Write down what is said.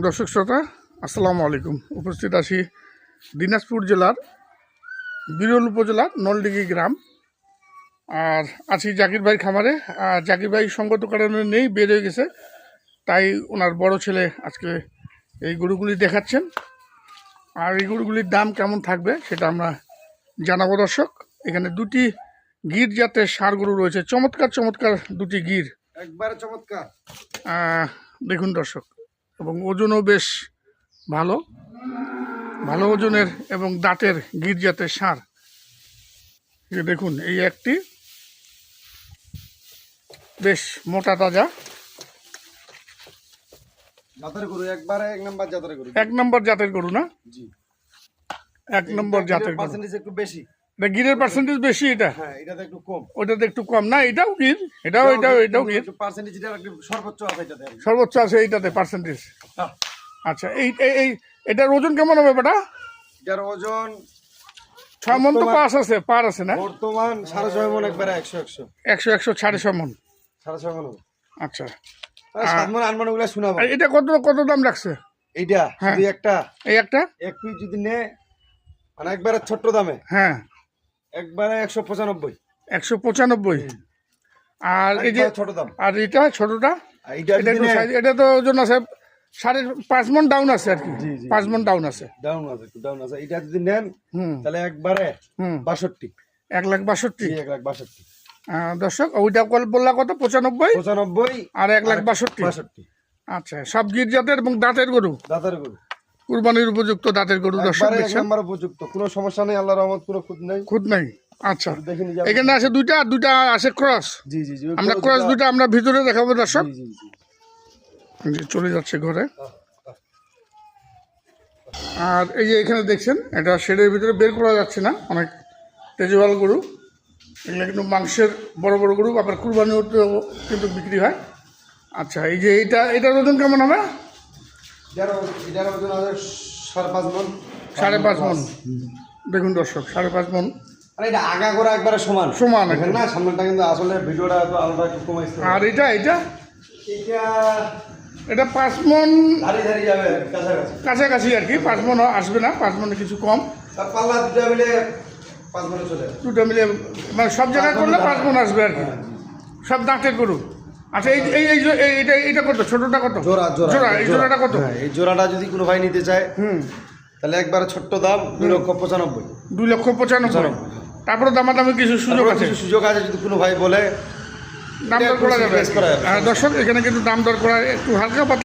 দর্শক শ্রোতা আসসালামু আলাইকুম। উপস্থিত আছি দিনাজপুর জেলার বিরল উপজেলার নলডিঘি গ্রাম। আর আছি জাকির ভাই খামারে। আর জাকির ভাই সঙ্গত কারণে নেই, বের হয়ে গেছে, তাই ওনার বড় ছেলে আজকে এই গরুগুলি দেখাচ্ছেন। আর এই গরুগুলির দাম কেমন থাকবে সেটা আমরা জানাবো দর্শক। এখানে দুটি গির জাতের ষাঁড় গরু রয়েছে, চমৎকার চমৎকার দুটি গির, একবারে চমৎকার। দেখুন দর্শক, এবং ওজনও বেশ ভালো ভালো ওজনের এবং দাঁতের গির জাতের ষাঁড়। দেখুন, এই একটি বেশ মোটা তাজা জাতের গরু, একবারে এক নাম্বার জাতের গরু। এক নম্বর জাতের গরু না? জি, এক নম্বর জাতের গরু। পার্সেন্টেজ একটু বেশি। এটা গিরের পার্সেন্টেজ বেশি, এটা হ্যাঁ, এটাতে একটু কম, ওইটাতে একটু কম না? এটাও গির, এটাও গির, পার্সেন্টেজ একটু সর্বোচ্চ আছে এটাতে। সর্বোচ্চ আছে এইটাতে পার্সেন্টেজ। হ্যাঁ। আচ্ছা, এই এই এটার ওজন কেমন হবে বেটা? এটার ওজন 6 মন তো পার আছে না? বর্তমান 6.5 মন, একবারে 100 100 মন। 6.5 মন। আচ্ছা, 7 মন 8 মন ওগুলা শোনাবো। আর এটা কত দাম রাখছে? এইটা হ্যাঁ। যদি একটা এই একটা এক পিস যদি নে, মানে একবারে ছোট্ট দামে, হ্যাঁ একবারে 195। 195। আর এই যে ছোট দাম, আর এটা ছোটটা, আর এইটা এটা যদি একটু নে, size- এটা তো ওজন আছে 5.5 মন ডাউন আছে আর কি। জি, জি, 5 মন ডাউন আছে। ডাউন আছে, একটু ডাউন আছে। এটা যদি নেন হুম তাহলে একবারে হুম 62। 1,62,000। 1,62,000। দর্শক, ওইটা বললা কত? 95 95 আর 1,62,000। 62। আচ্ছা, সব গির জাতের এবং দাঁতের গরু, দাঁতের গরু, কুরবানির উপযুক্ত দাঁতের গরু। দর্শক একবারে এক দেখছেন, নাম্বার উপযুক্ত, কোনো সমস্যা নেই, আল্লাহর রহমত, কোনো খুঁত নেই। খুদ নাই। আচ্ছা, দেখে নিয়ে যাবেন। এখানে আছে দুইটা, আর দুইটা আছে ক্রস। জি জি জি, আমরা ক্রস দুইটা আমরা ভিতরে দেখাবো দর্শক। জি জি জি। জি, চলে যাচ্ছে ঘরে। আর এই যে এখানে দেখছেন, এটা শেডের ভিতরে বের করা যাচ্ছে না, অনেক তেজওয়াল গরু। এগুলো কিন্তু মাংসের বড় বড় গরু, আবার কুরবানিও কিন্তু বিক্রি হয়। আচ্ছা, এই যে এটার ওজন কেমন হবে? এটার ওজন আছে 5.5 মন। 5.5 মন। দেখুন দর্শক, 5.5 মন। আর এটা আগা করা একবারে সমান সমান দেখেন একদম। না, সামনেটা কিন্তু আসলে ভিডিওটা তো আলাদা একটু কমাইছে। আর এটা এটা এটা 5 মন দাঁড়িয়ে দাঁড়িয়ে যাবে কাছাকাছি। কাছাকাছি আর কি। 5 মন আসবে না, 5 মনে কিছু কম। তার পাল্লা দুটা মিলে 5 মনে চলে যাবে। দুটো মিলে মানে সব জায়গায় করলে 5 মন আসবে আর কি, সব দাঁতের গরু। আচ্ছা, এইটা কত? ছোটটা কত? জোড়া এই জোড়াটা কত? হ্যাঁ, এই জোড়াটা যদি কোনো ভাই নিতে চায় তাহলে একবারে ছোট্ট দাম 2,95,000। 2,95,000। তারপরে দামাদামি কিছু সুযোগ আছে? কিছু সুযোগ আছে, যদি কোনো ভাই বলে দাম দর করা যাবে। করা যাবে। দর্শক, এখানে কিন্তু দাম দর করা একটু হালকা পাতলা